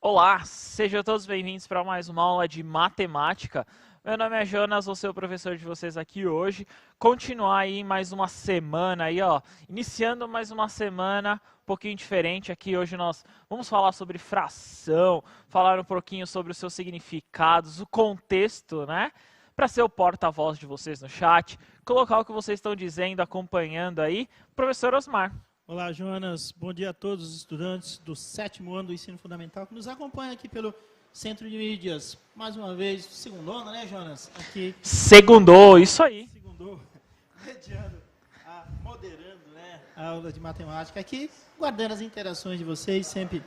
Olá, sejam todos bem-vindos para mais uma aula de matemática. Meu nome é Jonas, vou ser o professor de vocês aqui hoje. Continuar aí mais uma semana aí, ó, iniciando mais uma semana um pouquinho diferente aqui. Hoje nós vamos falar sobre fração, falar um pouquinho sobre os seus significados, o contexto, né? Para ser o porta-voz de vocês no chat, colocar o que vocês estão dizendo, acompanhando aí. Professor Osmar. Olá, Jonas. Bom dia a todos os estudantes do 7º ano do ensino fundamental que nos acompanham aqui pelo Centro de Mídias. Mais uma vez, segundona, né, Jonas? Aqui. Segundou, isso aí. Segundou, moderando, né, a aula de matemática aqui, guardando as interações de vocês, sempre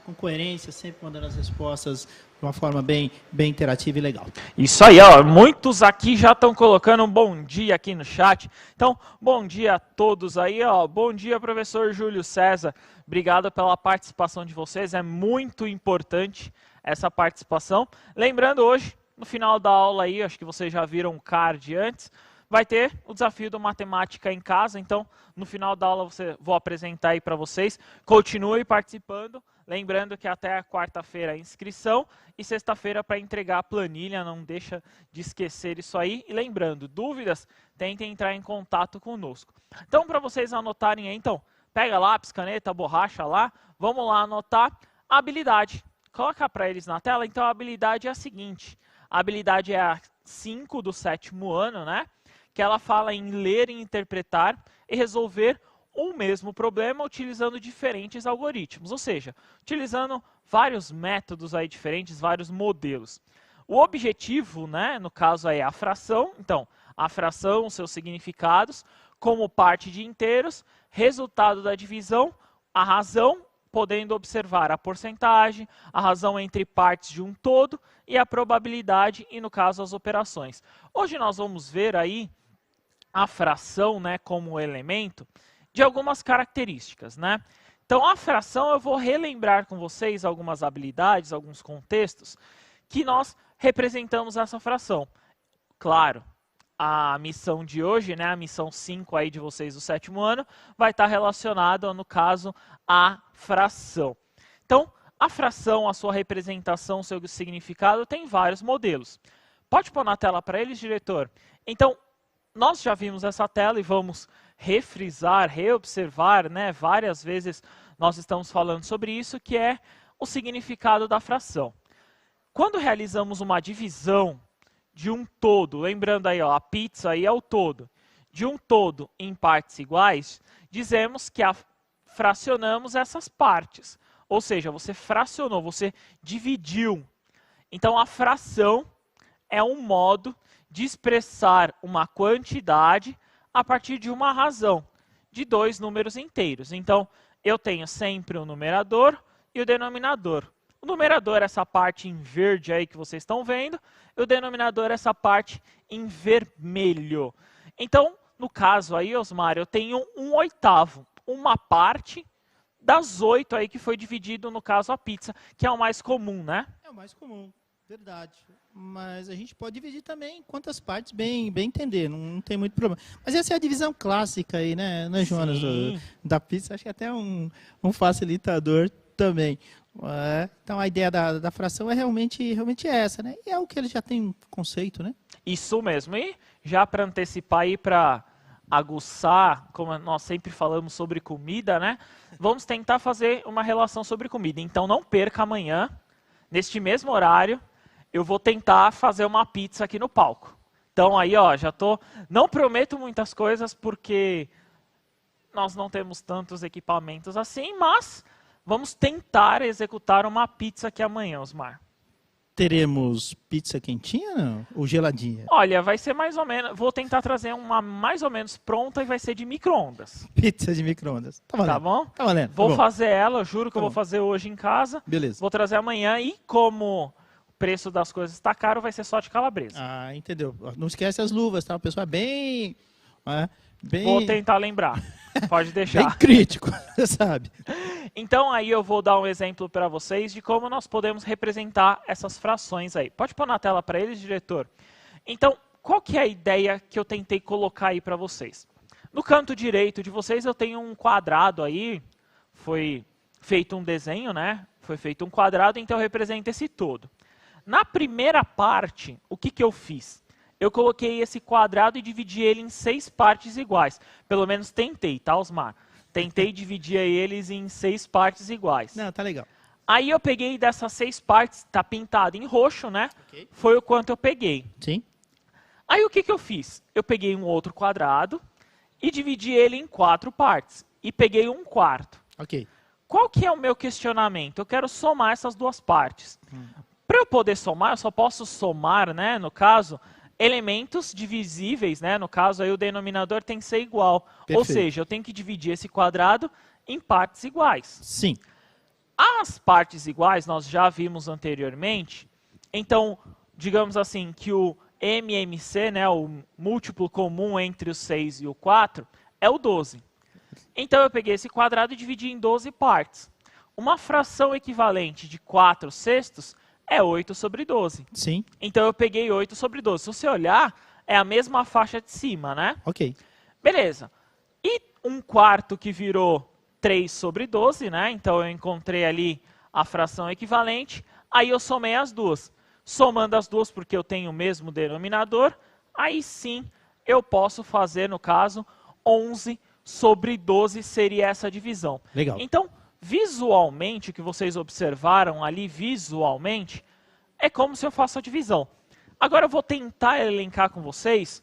com coerência, sempre mandando as respostas de uma forma bem interativa e legal. Isso aí, ó. Muitos aqui já estão colocando um bom dia aqui no chat. Então, bom dia a todos aí, ó. Bom dia, professor Júlio César. Obrigado pela participação de vocês. É muito importante essa participação. Lembrando hoje, no final da aula aí, acho que vocês já viram o card antes, vai ter o desafio do Matemática em Casa. Então, no final da aula vou apresentar aí para vocês. Continue participando. Lembrando que até a quarta-feira a inscrição e sexta-feira para entregar a planilha, não deixa de esquecer isso aí. E lembrando, dúvidas, tentem entrar em contato conosco. Então, para vocês anotarem aí, então, pega lápis, caneta, borracha lá, vamos lá anotar a habilidade. Coloca para eles na tela, então a habilidade é a seguinte, a habilidade é a 5 do 7º ano, né? Que ela fala em ler e interpretar e resolver um mesmo problema utilizando diferentes algoritmos, ou seja, utilizando vários métodos aí diferentes, vários modelos. O objetivo, né, no caso aí é a fração, então, a fração, seus significados, como parte de inteiros, resultado da divisão, a razão, podendo observar a porcentagem, a razão entre partes de um todo e a probabilidade e, no caso, as operações. Hoje nós vamos ver aí a fração, né, como elemento de algumas características, né? Então, a fração, eu vou relembrar com vocês algumas habilidades, alguns contextos que nós representamos essa fração. Claro, a missão de hoje, né, a missão 5 aí de vocês do 7º ano, vai estar relacionada, no caso, à fração. Então, a fração, a sua representação, o seu significado, tem vários modelos. Pode pôr na tela para eles, diretor? Então, nós já vimos essa tela e vamos refrisar, reobservar, né? Várias vezes nós estamos falando sobre isso, que é o significado da fração. Quando realizamos uma divisão de um todo, lembrando aí, ó, a pizza aí é o todo, de um todo em partes iguais, dizemos que fracionamos essas partes. Ou seja, você fracionou, você dividiu. Então, a fração é um modo de expressar uma quantidade a partir de uma razão, de dois números inteiros. Então, eu tenho sempre o numerador e o denominador. O numerador é essa parte em verde aí que vocês estão vendo, e o denominador é essa parte em vermelho. Então, no caso aí, Osmar, eu tenho 1/8, uma parte das 8 aí que foi dividido, no caso, a pizza, que é o mais comum, né? É o mais comum, verdade. Mas a gente pode dividir também em quantas partes bem entender, não tem muito problema. Mas essa é a divisão clássica aí, né Jonas, da pizza, acho que é até um facilitador também. Então a ideia da fração é realmente essa, né? E é o que ele já tem um conceito, né? Isso mesmo. E já para antecipar aí, para aguçar, como nós sempre falamos sobre comida, né? Vamos tentar fazer uma relação sobre comida. Então não perca amanhã, neste mesmo horário, eu vou tentar fazer uma pizza aqui no palco. Então aí, ó, não prometo muitas coisas porque nós não temos tantos equipamentos assim, mas vamos tentar executar uma pizza aqui amanhã, Osmar. Teremos pizza quentinha, não? Ou geladinha? Olha, vai ser mais ou menos, vou tentar trazer uma mais ou menos pronta e vai ser de micro-ondas. Pizza de micro-ondas. Tá valendo. Tá bom? Tá valendo. Vou fazer ela, eu juro que eu vou bom. fazer hoje em casa. Beleza. Vou trazer amanhã e como o preço das coisas está caro, vai ser só de calabresa. Ah, entendeu. Não esquece as luvas, tá? O pessoal bem... Vou tentar lembrar. Pode deixar. Bem crítico, você sabe. Então aí eu vou dar um exemplo para vocês de como nós podemos representar essas frações aí. Pode pôr na tela para eles, diretor? Então, qual que é a ideia que eu tentei colocar aí para vocês? No canto direito de vocês eu tenho um quadrado aí, foi feito um desenho, né? Foi feito um quadrado, então representa esse todo. Na primeira parte, o que eu fiz? Eu coloquei esse quadrado e dividi ele em 6 partes iguais. Pelo menos tentei, tá, Osmar? Tentei dividir eles em 6 partes iguais. Não, tá legal. Aí eu peguei dessas 6 partes, tá pintado em roxo, né? Ok. Foi o quanto eu peguei. Sim. Aí o que eu fiz? Eu peguei um outro quadrado e dividi ele em 4 partes. E peguei 1/4. Ok. Qual que é o meu questionamento? Eu quero somar essas duas partes. Para eu poder somar, eu só posso somar, né, no caso, elementos divisíveis, né? No caso, aí o denominador tem que ser igual. Perfeito. Ou seja, eu tenho que dividir esse quadrado em partes iguais. Sim. As partes iguais nós já vimos anteriormente. Então, digamos assim, que o MMC, né, o múltiplo comum entre o 6 e o 4, é o 12. Então, eu peguei esse quadrado e dividi em 12 partes. Uma fração equivalente de 4/6 é 8/12. Sim. Então, eu peguei 8/12. Se você olhar, é a mesma faixa de cima, né? Ok. Beleza. E 1/4 que virou 3/12, né? Então, eu encontrei ali a fração equivalente. Aí, eu somei as duas. Somando as duas, porque eu tenho o mesmo denominador, aí sim, eu posso fazer, no caso, 11/12 seria essa divisão. Legal. Então, visualmente, o que vocês observaram ali visualmente, é como se eu faço a divisão. Agora eu vou tentar elencar com vocês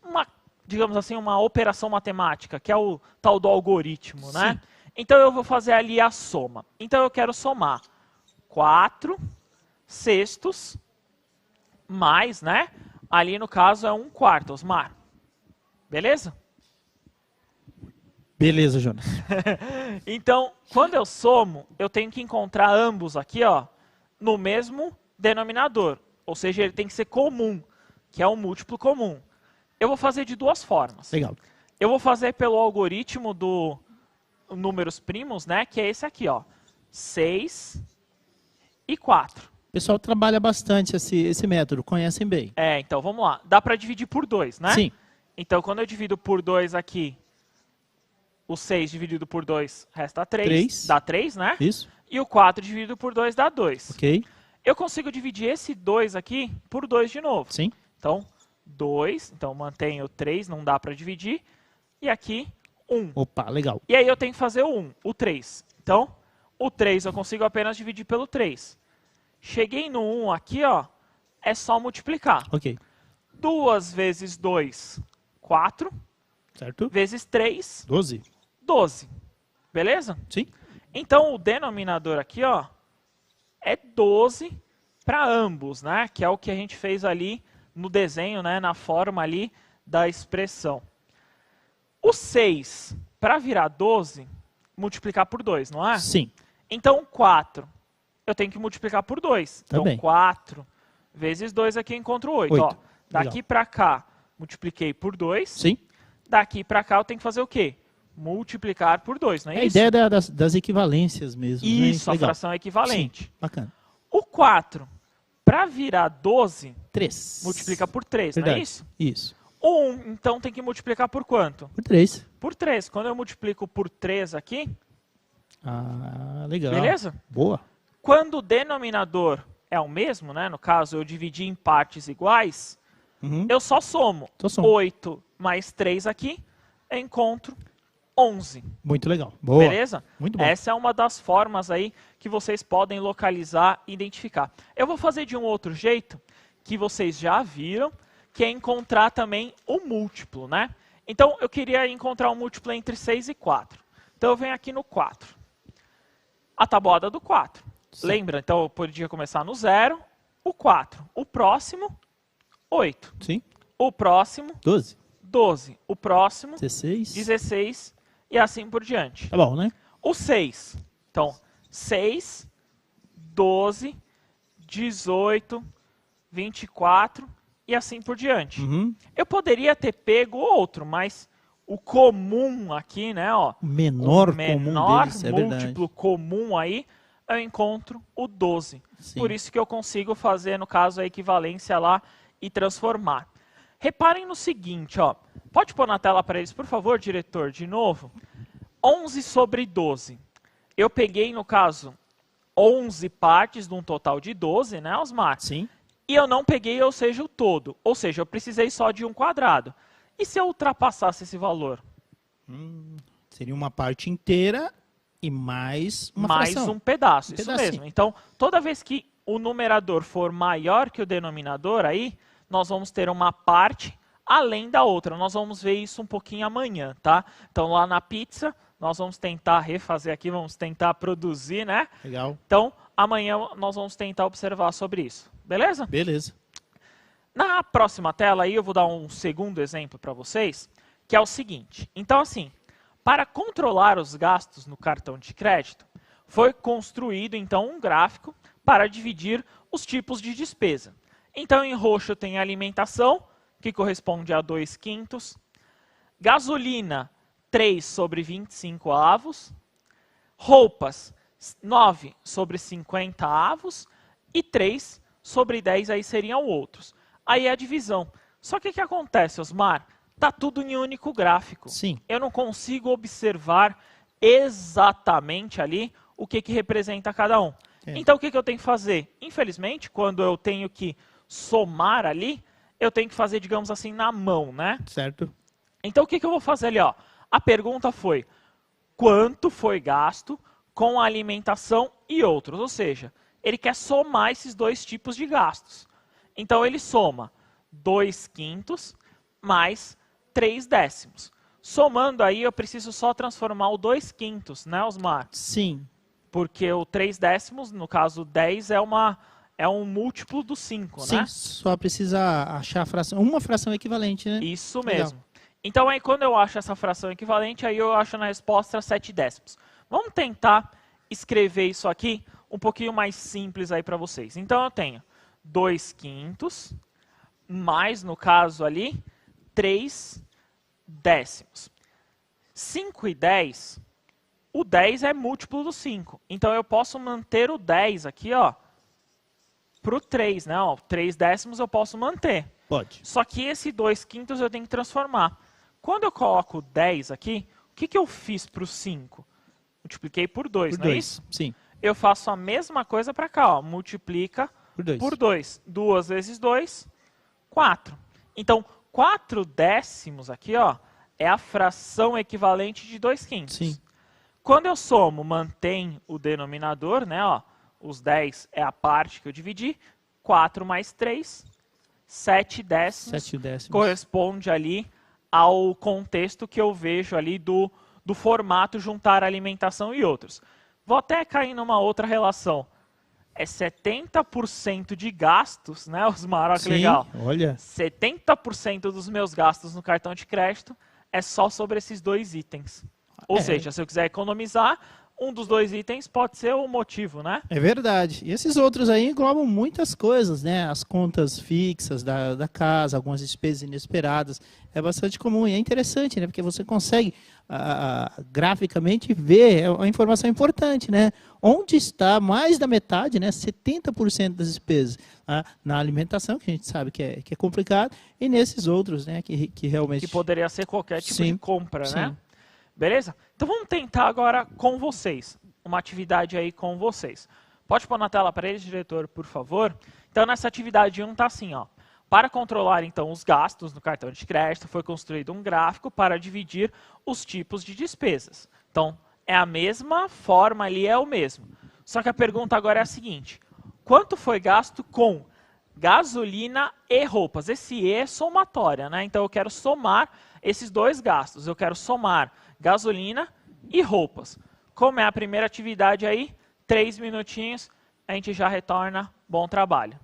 uma, digamos assim, uma operação matemática, que é o tal do algoritmo, né? Sim. Então eu vou fazer ali a soma. Então eu quero somar 4/6 mais, né? Ali no caso é 1/4, Osmar. Beleza? Beleza, Jonas. Então, quando eu somo, eu tenho que encontrar ambos aqui, ó, no mesmo denominador. Ou seja, ele tem que ser comum, que é um múltiplo comum. Eu vou fazer de duas formas. Legal. Eu vou fazer pelo algoritmo do números primos, né, que é esse aqui, ó, 6 e 4. O pessoal trabalha bastante esse método, conhecem bem. Então vamos lá. Dá para dividir por 2, né? Sim. Então, quando eu divido por 2 aqui, o 6 dividido por 2 resta 3. 3. Dá 3, né? Isso. E o 4 dividido por 2 dá 2. Ok. Eu consigo dividir esse 2 aqui por 2 de novo. Sim. Então, 2. Então, mantenho 3, não dá para dividir. E aqui, 1. Opa, legal. E aí eu tenho que fazer o 1, o 3. Então, o 3 eu consigo apenas dividir pelo 3. Cheguei no 1 aqui, ó, é só multiplicar. Ok. 2 vezes 2, 4. Certo? Vezes 3, 12. 12. Beleza? Sim. Então, o denominador aqui, ó, é 12 para ambos, né? Que é o que a gente fez ali no desenho, né? Na forma ali da expressão. O 6, para virar 12, multiplicar por 2, não é? Sim. Então, 4, eu tenho que multiplicar por 2. Então, Também. 4 vezes 2 aqui eu encontro 8. 8. Ó, daqui para cá, multipliquei por 2. Sim. Daqui para cá eu tenho que fazer o quê? Multiplicar por 2, não é É a isso? ideia das equivalências mesmo. Isso, né? a Legal. fração é equivalente. Sim. Bacana. O 4, para virar 12, 3. multiplica por 3, não é Verdade. isso? Isso. O 1, então, tem que multiplicar por quanto? Por 3. Por 3. Quando eu multiplico por 3 aqui, Ah, legal. beleza? Boa. Quando o denominador é o mesmo, né? No caso, eu dividi em partes iguais, Uhum. eu só somo. Só soma. 8 mais 3 aqui, eu encontro 11. Muito legal. Boa. Beleza? Muito bom. Essa é uma das formas aí que vocês podem localizar e identificar. Eu vou fazer de um outro jeito, que vocês já viram, que é encontrar também o múltiplo, né? Então, eu queria encontrar um múltiplo entre 6 e 4. Então, eu venho aqui no 4. A tabuada do 4. Sim. Lembra? Então, eu podia começar no 0, o 4. O próximo, 8. Sim. O próximo, 12. 12. O próximo, 16. 16 e assim por diante. Tá bom, né? O 6. Então, 6, 12, 18, 24 e assim por diante. Uhum. Eu poderia ter pego outro, mas o comum aqui, né, ó, O menor o menor comum deles, é múltiplo verdade. comum aí, eu encontro o 12. Sim. Por isso que eu consigo fazer, no caso, a equivalência lá e transformar. Reparem no seguinte, ó. Pode pôr na tela para eles, por favor, diretor, de novo. 11/12. Eu peguei, no caso, 11 partes de um total de 12, né, Osmar? Sim. E eu não peguei, ou seja, o todo. Ou seja, eu precisei só de um quadrado. E se eu ultrapassasse esse valor? Seria uma parte inteira e mais uma mais fração. um pedaço, Um isso pedacinho. mesmo. Então, toda vez que o numerador for maior que o denominador, aí nós vamos ter uma parte além da outra. Nós vamos ver isso um pouquinho amanhã, tá? Então, lá na pizza, nós vamos tentar refazer aqui, vamos tentar produzir, né? Legal. Então, amanhã nós vamos tentar observar sobre isso. Beleza? Beleza. Na próxima tela aí eu vou dar um segundo exemplo para vocês, que é o seguinte. Então, assim, para controlar os gastos no cartão de crédito, foi construído, então, um gráfico para dividir os tipos de despesa. Então, em roxo tem a alimentação, que corresponde a 2/5, gasolina, 3 sobre 25 avos, roupas, 9 sobre 50 avos e 3 sobre 10 aí seriam outros. Aí é a divisão. Só que o que acontece, Osmar? Está tudo em um único gráfico. Sim. Eu não consigo observar exatamente ali o que representa cada um. Então, o que eu tenho que fazer? Infelizmente, quando eu tenho que somar ali, eu tenho que fazer, digamos assim, na mão, né? Certo. Então, o que eu vou fazer ali? Ó? A pergunta foi, quanto foi gasto com a alimentação e outros? Ou seja, ele quer somar esses dois tipos de gastos. Então, ele soma 2/5 mais 3/10. Somando aí, eu preciso só transformar o 2/5, né, Osmar? Sim. Porque o 3/10, no caso 10, é um múltiplo do 5, Sim, né? só precisa achar a fração, uma fração equivalente, né? Isso Legal. mesmo. Então, aí, quando eu acho essa fração equivalente, aí eu acho na resposta 7/10. Vamos tentar escrever isso aqui um pouquinho mais simples aí para vocês. Então, eu tenho 2/5 mais, no caso ali, 3/10. 5 e 10, o 10 é múltiplo do 5. Então, eu posso manter o 10 aqui, ó, para o 3, né? Ó, 3/10 eu posso manter. Pode. Só que esse 2/5 eu tenho que transformar. Quando eu coloco 10 aqui, o que eu fiz para o 5? Multipliquei por 2, Por não é 2. isso? Sim. Eu faço a mesma coisa para cá, ó, multiplica Por 2. por 2. 2 vezes 2, 4. Então, 4/10 aqui, ó, é a fração equivalente de 2/5. Sim. Quando eu somo, mantém o denominador, né, ó, os 10 é a parte que eu dividi, 4 mais 3, 7/10 7/10. corresponde ali ao contexto que eu vejo ali do formato juntar alimentação e outros. Vou até cair numa outra relação. É 70% de gastos, né, Osmar? Olha que Sim, legal. olha. 70% dos meus gastos no cartão de crédito é só sobre esses dois itens. Ou seja, se eu quiser economizar, um dos dois itens pode ser o motivo, né? É verdade. E esses outros aí englobam muitas coisas, né? As contas fixas da casa, algumas despesas inesperadas. É bastante comum e é interessante, né? Porque você consegue graficamente ver a informação importante, né? Onde está mais da metade, né? 70% das despesas na alimentação, que a gente sabe que é complicado, e nesses outros, né? Que realmente... Que poderia ser qualquer tipo Sim, de compra, né? sim. Beleza? Então vamos tentar agora com vocês. Uma atividade aí com vocês. Pode pôr na tela para eles, diretor, por favor? Então nessa atividade 1 está assim, ó. Para controlar então os gastos no cartão de crédito, foi construído um gráfico para dividir os tipos de despesas. Então é a mesma forma ali, é o mesmo. Só que a pergunta agora é a seguinte. Quanto foi gasto com gasolina e roupas? Esse E é somatória, né? Então eu quero somar esses dois gastos. Eu quero somar gasolina e roupas. Como é a primeira atividade aí, 3 minutinhos, a gente já retorna. Bom trabalho.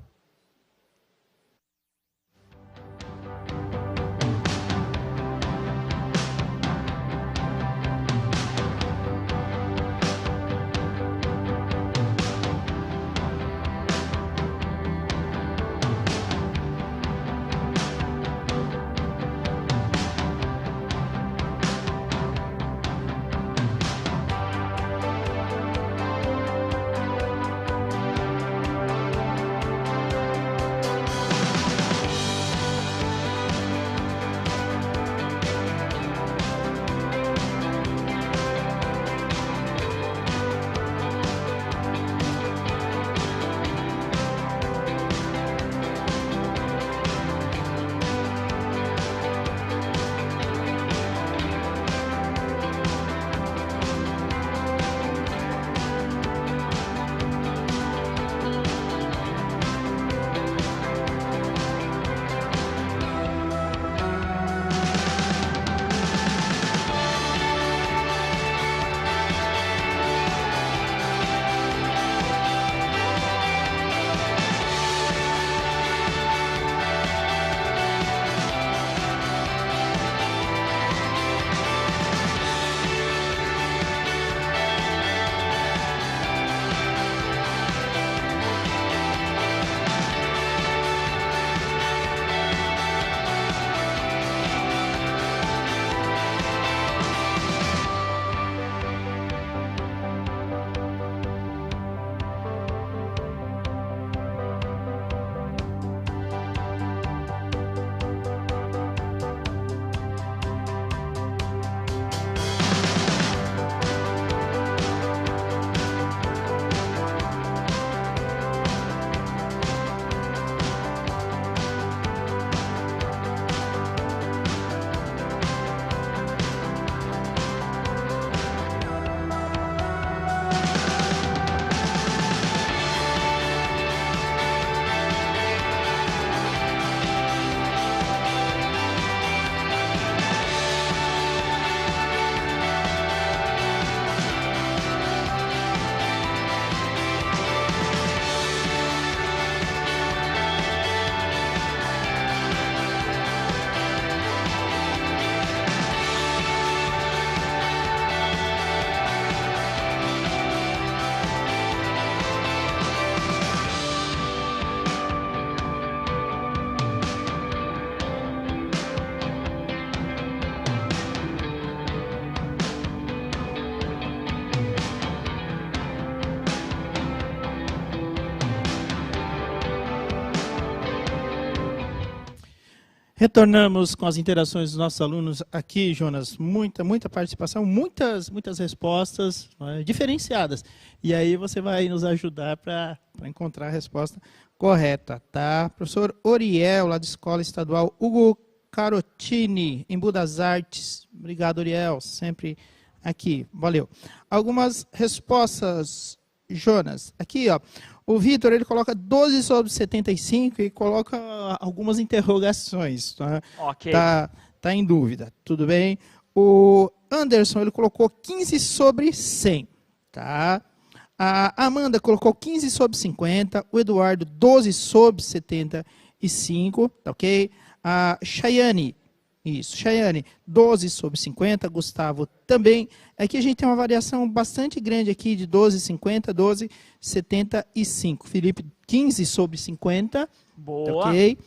Retornamos com as interações dos nossos alunos aqui, Jonas. Muita participação, muitas respostas diferenciadas. E aí você vai nos ajudar para encontrar a resposta correta, tá? Professor Oriel, lá da Escola Estadual Hugo Carotini, em Budas Artes. Obrigado, Oriel, sempre aqui. Valeu. Algumas respostas, Jonas. Aqui, ó. O Vitor, ele coloca 12 sobre 75 e coloca algumas interrogações. Tá? Ok. Tá em dúvida. Tudo bem? O Anderson, ele colocou 15 sobre 100. Tá? A Amanda colocou 15 sobre 50. O Eduardo, 12 sobre 75. Tá ok? A Chayane, isso, Chayane, 12 sobre 50, Gustavo também. Aqui a gente tem uma variação bastante grande aqui de 12, 50, 12, 75. Felipe, 15 sobre 50. Boa. Ok.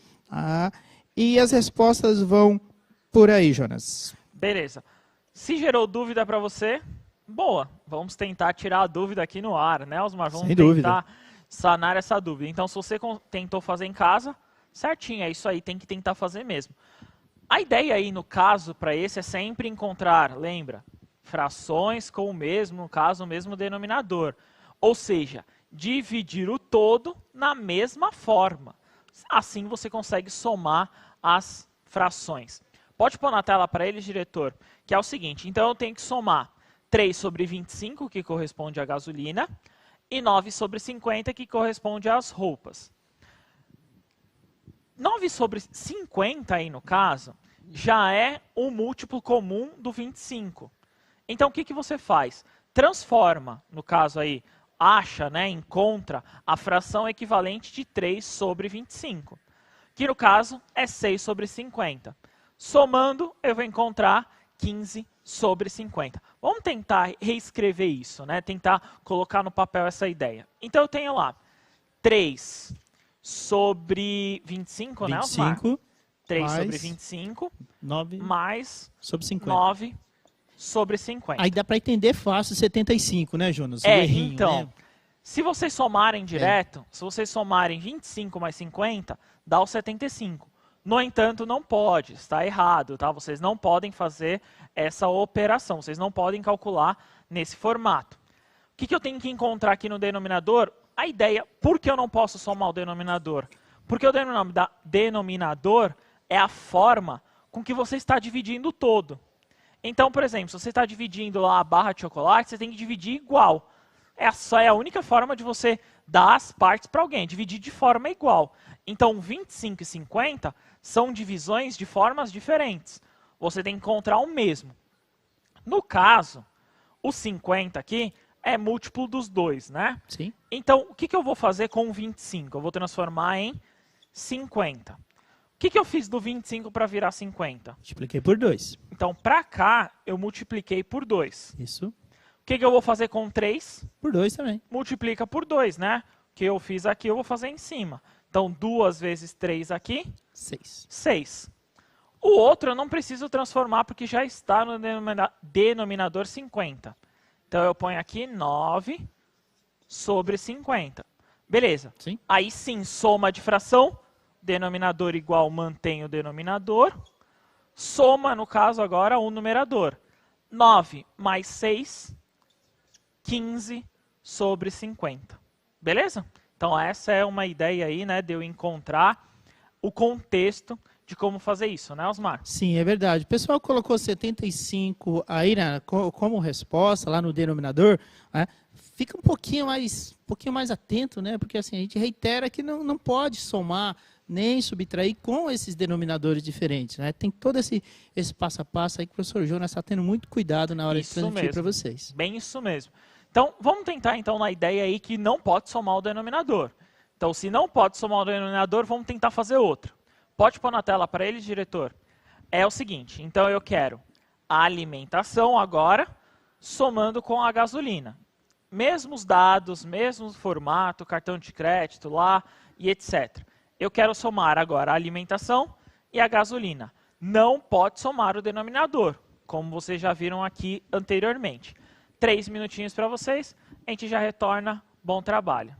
E as respostas vão por aí, Jonas. Beleza. Se gerou dúvida para você, boa. Vamos tentar tirar a dúvida aqui no ar, né, Osmar? Vamos tentar sanar essa dúvida. Então, se você tentou fazer em casa, certinho, é isso aí, tem que tentar fazer mesmo. A ideia aí, no caso, para esse é sempre encontrar, lembra, frações com o mesmo, no caso, o mesmo denominador. Ou seja, dividir o todo na mesma forma. Assim você consegue somar as frações. Pode pôr na tela para eles, diretor, que é o seguinte. Então, eu tenho que somar 3 sobre 25, que corresponde à gasolina, e 9 sobre 50, que corresponde às roupas. 9 sobre 50 aí, no caso, já é o múltiplo comum do 25. Então, o que você faz? Transforma, no caso aí, acha, né, encontra a fração equivalente de 3 sobre 25, que no caso é 6 sobre 50. Somando, eu vou encontrar 15 sobre 50. Vamos tentar reescrever isso, né? Tentar colocar no papel essa ideia. Então, eu tenho lá 3 sobre 25, né, Osmar? 25. 3 mais sobre 25, 9 mais sobre 50. 9 sobre 50. Aí dá para entender fácil 75, né, Jonas? Então, né? se vocês somarem direto, se vocês somarem 25 mais 50, dá o 75. No entanto, não pode, está errado, tá? Vocês não podem fazer essa operação, vocês não podem calcular nesse formato. O que eu tenho que encontrar aqui no denominador? A ideia, por que eu não posso somar o denominador? Porque o denominador é a forma com que você está dividindo o todo. Então, por exemplo, se você está dividindo lá a barra de chocolate, você tem que dividir igual. Essa é a única forma de você dar as partes para alguém, dividir de forma igual. Então, 25 e 50 são divisões de formas diferentes. Você tem que encontrar o mesmo. No caso, o 50 aqui é múltiplo dos dois, né? Sim. Então, o que eu vou fazer com o 25? Eu vou transformar em 50. O que eu fiz do 25 para virar 50? Multipliquei por 2. Então, para cá, eu multipliquei por 2. Isso. O que eu vou fazer com 3? Por 2 também. Multiplica por 2, né? O que eu fiz aqui, eu vou fazer em cima. Então, 2 vezes 3 aqui, 6. 6. O outro eu não preciso transformar, porque já está no denominador 50. Então, eu ponho aqui 9 sobre 50. Beleza. Sim. Aí sim, soma de fração. Denominador igual, mantém o denominador. Soma, no caso agora, o numerador. 9 mais 6, 15 sobre 50. Beleza? Então, essa é uma ideia aí, né, de eu encontrar o contexto de como fazer isso, né, Osmar? Sim, é verdade. O pessoal colocou 75 aí, né, como resposta lá no denominador, né? Fica um pouquinho mais atento, né? Porque assim, a gente reitera que não pode somar nem subtrair com esses denominadores diferentes, né? Tem todo esse passo a passo aí que o professor Jonas está tendo muito cuidado na hora de transmitir para vocês. Bem isso mesmo. Então, vamos tentar então na ideia aí que não pode somar o denominador. Então, se não pode somar o denominador, vamos tentar fazer outro. Pode pôr na tela para eles, diretor? É o seguinte, então eu quero a alimentação agora somando com a gasolina. Mesmos dados, mesmo formato, cartão de crédito lá e etc. Eu quero somar agora a alimentação e a gasolina. Não pode somar o denominador, como vocês já viram aqui anteriormente. 3 minutinhos para vocês, a gente já retorna. Bom trabalho.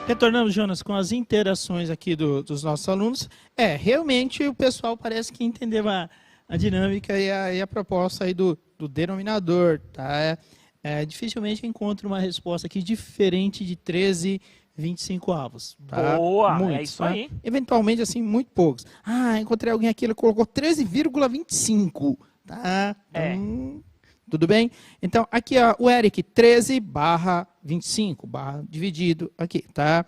Retornando, Jonas, com as interações aqui dos nossos alunos, realmente o pessoal parece que entendeu a dinâmica e a proposta aí do denominador, tá? Dificilmente encontro uma resposta aqui diferente de 13,25 avos. Tá? Boa, Muitos, é isso tá? aí. Eventualmente, assim, muito poucos. Encontrei alguém aqui, ele colocou 13,25. Tá? Então, tudo bem? Então, aqui, ó, o Eric, 13/25, dividido aqui, tá?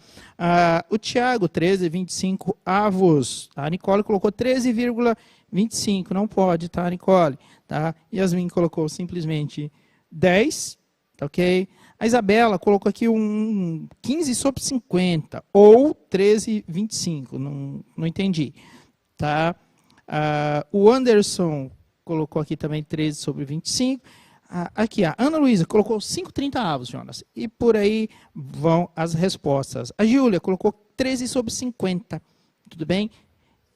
O Thiago, 13,25 avos. A Nicole colocou 13,25, não pode, tá, Nicole? Tá? Yasmin colocou simplesmente 10, tá ok? A Isabela colocou aqui um 15/50, ou 13,25, não entendi, tá? O Anderson colocou aqui também 13/25. Aqui, a Ana Luísa colocou 5,30 avos, Jonas. E por aí vão as respostas. A Júlia colocou 13/50. Tudo bem?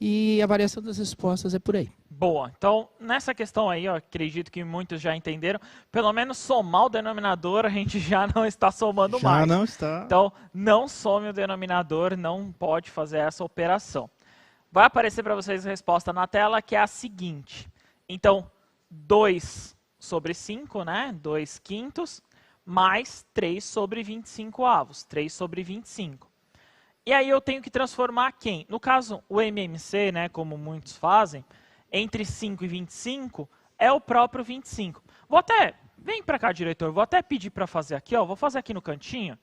E a variação das respostas é por aí. Boa. Então, nessa questão aí, eu acredito que muitos já entenderam. Pelo menos somar o denominador, a gente já não está somando mais. Já não está. Então, não some o denominador, não pode fazer essa operação. Vai aparecer para vocês a resposta na tela, que é a seguinte. Então, 2/5, né? 2/5, mais 3/25 avos. 3/25. E aí eu tenho que transformar quem? No caso, o MMC, né, como muitos fazem, entre 5 e 25, é o próprio 25. Vem para cá, diretor, vou até pedir para fazer aqui, ó, vou fazer aqui no cantinho.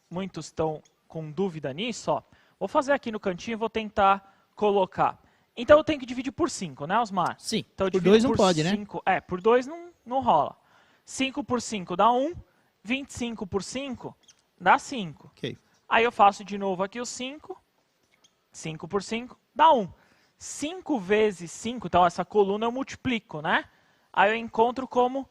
Muitos estão com dúvida nisso, ó. Vou fazer aqui no cantinho e vou tentar colocar. Então eu tenho que dividir por 5, né, Osmar? Sim, então, por 2 não pode, 5, né? Por 2 não rola. 5 por 5 dá 1, 25 por 5 dá 5. Ok. Aí eu faço de novo aqui o 5. 5 por 5 dá 1. 5 vezes 5, então essa coluna eu multiplico, né? Aí eu encontro como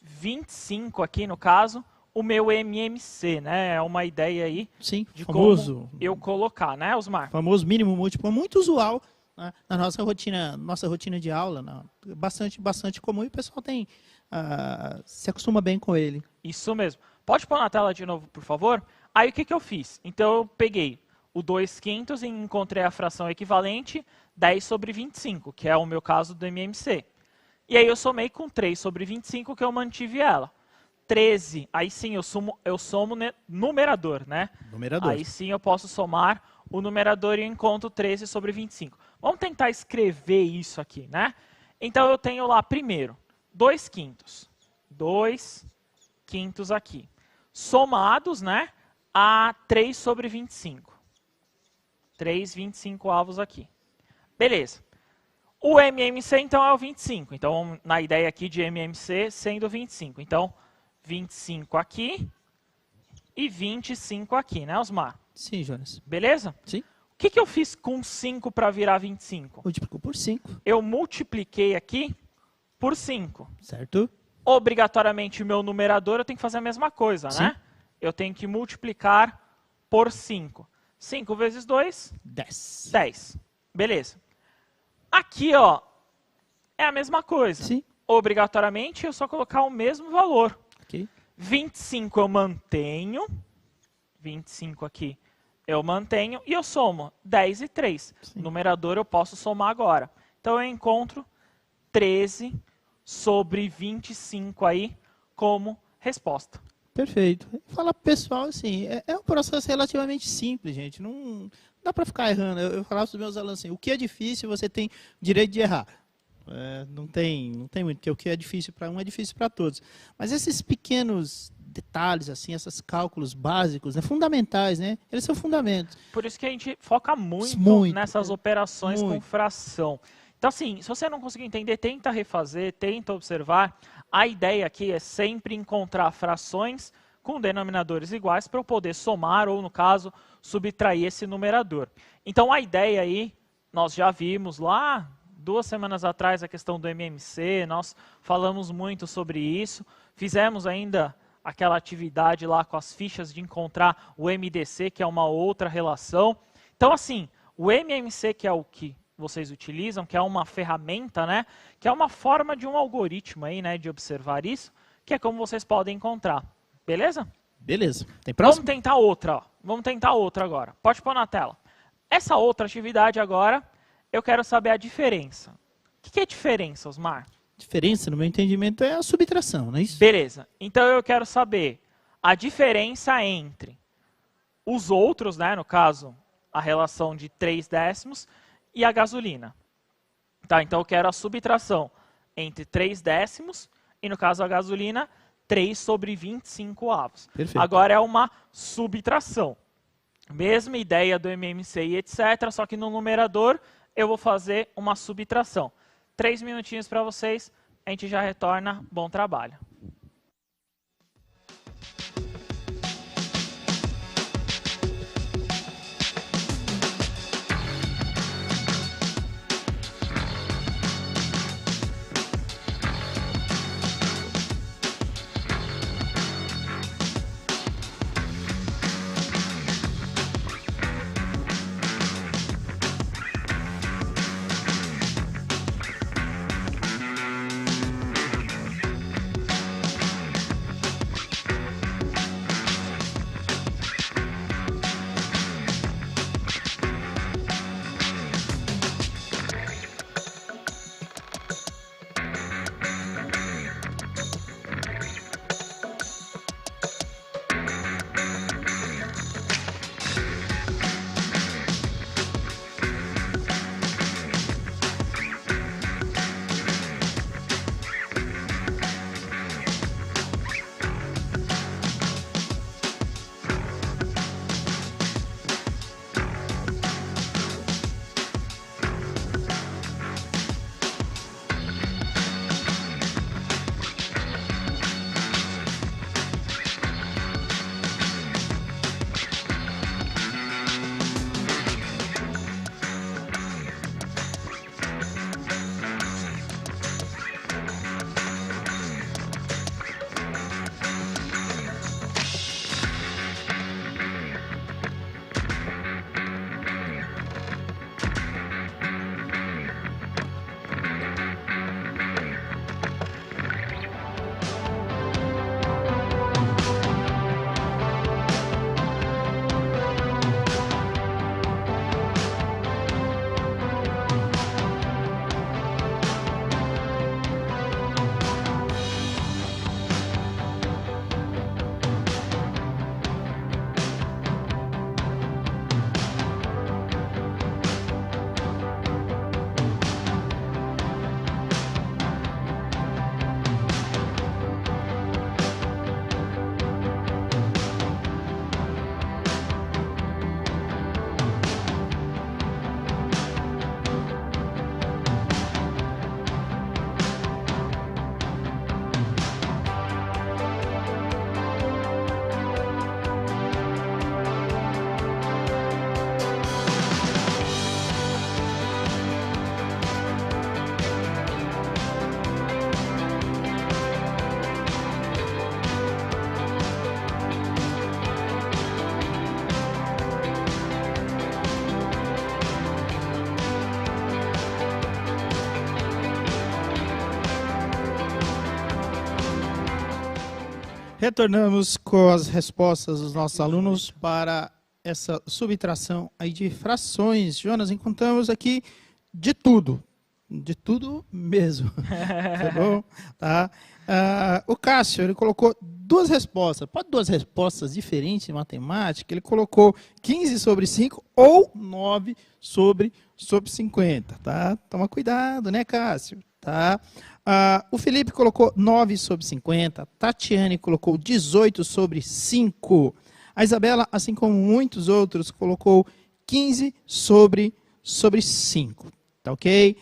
25 aqui, no caso, o meu MMC, né? É uma ideia aí de famoso, como eu colocar, né, Osmar? Famoso mínimo múltiplo, muito usual, né, na nossa rotina de aula, né? Bastante comum, e o pessoal se acostuma bem com ele. Isso mesmo. Pode pôr na tela de novo, por favor? Aí o que eu fiz? Então eu peguei o 2/5 e encontrei a fração equivalente 10/25, que é o meu caso do MMC. E aí eu somei com 3/25, que eu mantive ela. 13, aí sim eu somo numerador, né? Numerador. Aí sim eu posso somar o numerador e eu encontro 13/25. Vamos tentar escrever isso aqui, né? Então eu tenho lá primeiro 2/5. 2/5 aqui. Somados, né? A 3/25. 3/25 avos aqui. Beleza. O MMC, então, é o 25. Então, na ideia aqui de MMC sendo 25. Então, 25 aqui e 25 aqui, né, Osmar? Sim, Jonas. Beleza? Sim. O que eu fiz com 5 para virar 25? Multiplicou por 5. Eu multipliquei aqui por 5. Certo. Obrigatoriamente, o meu numerador eu tenho que fazer a mesma coisa, Sim. né? Eu tenho que multiplicar por 5. 5 vezes 2? 10. 10. Beleza. Aqui, ó, é a mesma coisa. Sim. Obrigatoriamente, eu só colocar o mesmo valor. Ok. 25 eu mantenho. 25 aqui eu mantenho. E eu somo 10 e 3. Sim. Numerador eu posso somar agora. Então eu encontro 13/25 aí como resposta. Perfeito. Fala pro pessoal, assim, é um processo relativamente simples, gente. Não dá para ficar errando. Eu falava para os meus alunos assim, o que é difícil você tem direito de errar. Não tem muito, porque o que é difícil para um é difícil para todos. Mas esses pequenos detalhes, assim, esses cálculos básicos, né, fundamentais, né? Eles são fundamentos. Por isso que a gente foca muito nessas operações com fração. Então, assim, se você não conseguir entender, tenta refazer, tenta observar. A ideia aqui é sempre encontrar frações com denominadores iguais para eu poder somar ou, no caso, subtrair esse numerador. Então, a ideia aí, nós já vimos lá 2 semanas atrás a questão do MMC, nós falamos muito sobre isso, fizemos ainda aquela atividade lá com as fichas de encontrar o MDC, que é uma outra relação. Então, assim, o MMC, que é o que vocês utilizam, que é uma ferramenta, né, que é uma forma de um algoritmo aí, né, de observar isso, que é como vocês podem encontrar. Beleza? Beleza. Tem próximo? Vamos tentar outra, ó. vamos tentar outra agora. Pode pôr na tela. Essa outra atividade agora, eu quero saber a diferença. O que é diferença, Osmar? Diferença, no meu entendimento, é a subtração, não é isso? Beleza. Então eu quero saber a diferença entre os outros, né, no caso, a relação de 3 décimos, e a gasolina. Tá, então eu quero a subtração entre 3 décimos e, no caso, a gasolina, 3 sobre 25 avos. Perfeito. Agora é uma subtração. Mesma ideia do MMC e etc., só que no numerador eu vou fazer uma subtração. 3 minutinhos para vocês, a gente já retorna. Bom trabalho. Retornamos com as respostas dos nossos alunos para essa subtração aí de frações. Jonas, encontramos aqui de tudo mesmo. Tá bom? Tá? O Cássio, ele colocou duas respostas. Pode duas respostas diferentes em matemática. Ele colocou 15 sobre 5 ou 9 sobre 50. Tá? Toma cuidado, né, Cássio? Tá? O Felipe colocou 9 sobre 50. Tatiane colocou 18 sobre 5. A Isabela, assim como muitos outros, colocou 15 sobre 5. Tá ok?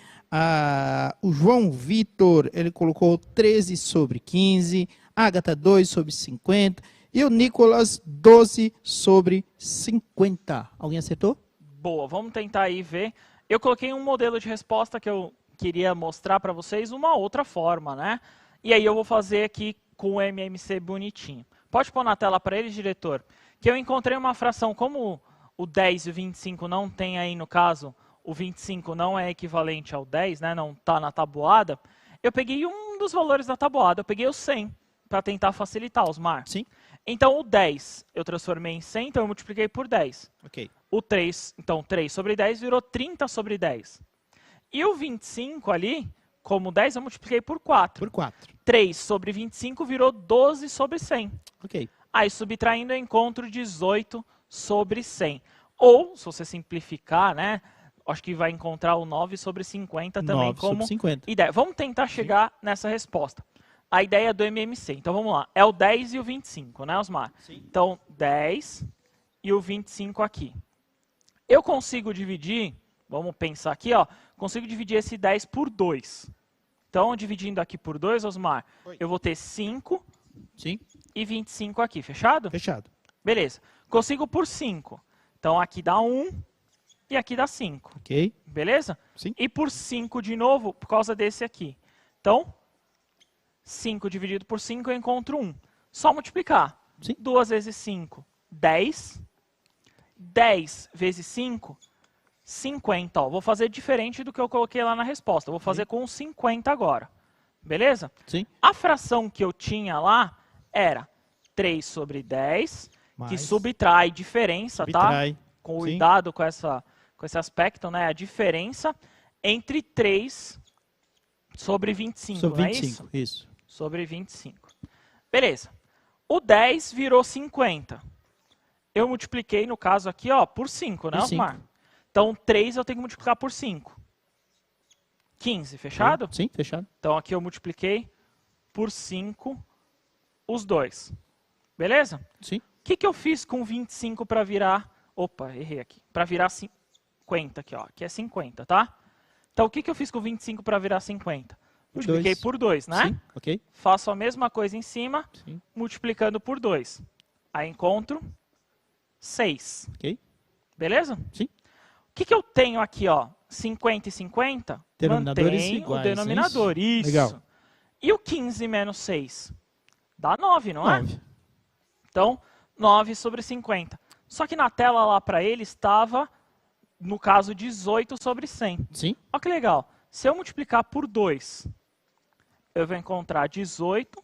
O João Vitor, ele colocou 13 sobre 15. Agatha, 2 sobre 50. E o Nicolas, 12 sobre 50. Alguém acertou? Boa, vamos tentar aí ver. Eu coloquei um modelo de resposta que eu queria mostrar para vocês uma outra forma, né? E aí eu vou fazer aqui com o MMC bonitinho. Pode pôr na tela para eles, diretor? Que eu encontrei uma fração, como o 10 e o 25 não tem aí, no caso, o 25 não é equivalente ao 10, né? Não está na tabuada. Eu peguei um dos valores da tabuada, eu peguei o 100. para tentar facilitar, Osmar. Sim. Então, o 10 eu transformei em 100, então eu multipliquei por 10. Ok. O 3, então 3 sobre 10 virou 30 sobre 10. E o 25 ali, como 10, eu multipliquei por 4. Por 4. 3 sobre 25 virou 12 sobre 100. Ok. Aí, subtraindo, eu encontro 18 sobre 100. Ou, se você simplificar, né, acho que vai encontrar o 9 sobre 50 também 9 como sobre 50. ideia. Vamos tentar chegar nessa resposta. A ideia do MMC. Então, vamos lá. É o 10 e o 25, né, Osmar? Sim. Então, 10 e o 25 aqui. Eu consigo dividir, vamos pensar aqui, ó, consigo dividir esse 10 por 2. Então, dividindo aqui por 2, Osmar, eu vou ter 5 Sim. e 25 aqui, fechado? Fechado. Beleza. Consigo por 5. Então, aqui dá 1 e aqui dá 5. Ok. Beleza? Sim. E por 5 de novo, por causa desse aqui. Então, 5 dividido por 5 eu encontro 1. Só multiplicar. Sim. 2 vezes 5, 10. 10 vezes 5, 50. Ó, vou fazer diferente do que eu coloquei lá na resposta. Vou fazer com 50 agora. Beleza? Sim. A fração que eu tinha lá era 3 sobre 10, que Mais. subtrai diferença, Subtrai. tá? Cuidado com esse aspecto, né? A diferença entre 3 sobre 25, Sobre não 25. é isso? Isso. Sobre 25. Beleza. O 10 virou 50. Eu multipliquei, no caso aqui, ó, por 5, né, Por Osmar? 5. Então, 3 eu tenho que multiplicar por 5. 15, fechado? Sim, fechado. Então, aqui eu multipliquei por 5 os dois. Beleza? Sim. O que eu fiz com 25 para virar... Opa, errei aqui. Para virar 50 aqui, ó. Aqui é 50, tá? Então, o que eu fiz com 25 para virar 50? Multipliquei por 2, né? Sim, ok. Faço a mesma coisa em cima, Sim. multiplicando por 2. Aí encontro 6. Ok. Beleza? Sim. O que eu tenho aqui, ó? 50 e 50? Denominadores Mantém iguais, o denominador. é isso? Isso. Legal. E o 15 menos 6? Dá 9, não é? 9. Então, 9 sobre 50. Só que na tela lá para ele estava, no caso, 18 sobre 100. Sim. Olha que legal. Se eu multiplicar por 2, eu vou encontrar 18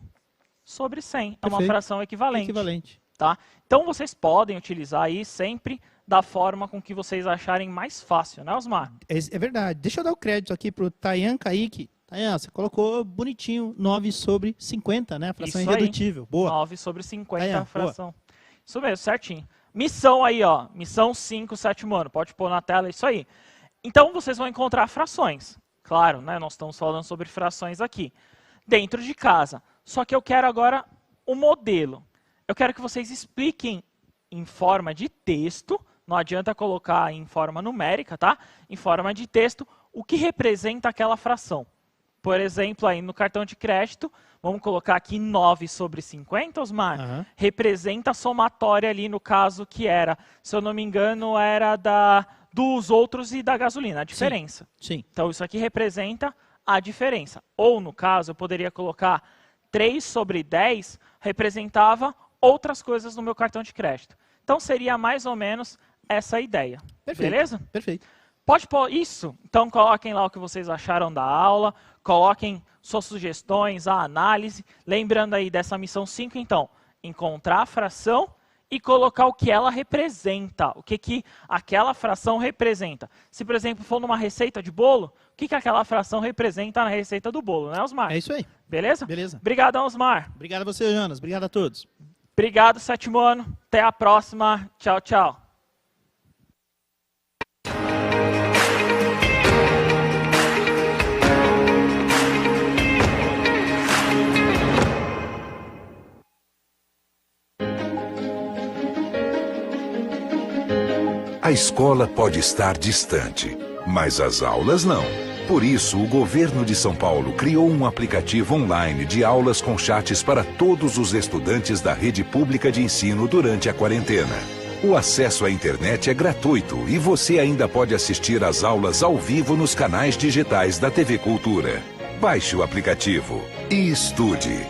sobre 100. É uma Perfeito. fração equivalente. Equivalente. Tá? Então, vocês podem utilizar aí sempre da forma com que vocês acharem mais fácil, né, Osmar? É verdade. Deixa eu dar o crédito aqui pro Tayan Kaique. Tayan, você colocou bonitinho 9 sobre 50, né? A fração Isso aí. irredutível. Boa. 9 sobre 50 Tayan, a fração. Isso mesmo, certinho. Missão aí, ó. Missão 5, sétimo ano. Pode pôr na tela, isso aí. Então, vocês vão encontrar frações. Claro, né? Nós estamos falando sobre frações aqui. Dentro de casa. Só que eu quero agora o modelo. Eu quero que vocês expliquem em forma de texto, não adianta colocar em forma numérica, tá? Em forma de texto, o que representa aquela fração. Por exemplo, aí no cartão de crédito, vamos colocar aqui 9 sobre 50, Osmar? Aham. Representa a somatória ali, no caso que era, se eu não me engano, era dos outros e da gasolina, a diferença. Sim. Então, isso aqui representa a diferença. Ou, no caso, eu poderia colocar 3 sobre 10, representava outras coisas no meu cartão de crédito. Então, seria mais ou menos essa ideia. Perfeito. Beleza? Perfeito. Pode pôr isso? Então, coloquem lá o que vocês acharam da aula, coloquem suas sugestões, a análise. Lembrando aí dessa missão 5, então, encontrar a fração e colocar o que ela representa, o que aquela fração representa. Se, por exemplo, for numa receita de bolo, o que aquela fração representa na receita do bolo, né, Osmar? É isso aí. Beleza? Beleza. Obrigado, Osmar. Obrigado a você, Jonas. Obrigado a todos. Obrigado, sétimo ano. Até a próxima. Tchau, tchau. A escola pode estar distante, mas as aulas não. Por isso, o governo de São Paulo criou um aplicativo online de aulas com chats para todos os estudantes da rede pública de ensino durante a quarentena. O acesso à internet é gratuito e você ainda pode assistir às aulas ao vivo nos canais digitais da TV Cultura. Baixe o aplicativo e estude.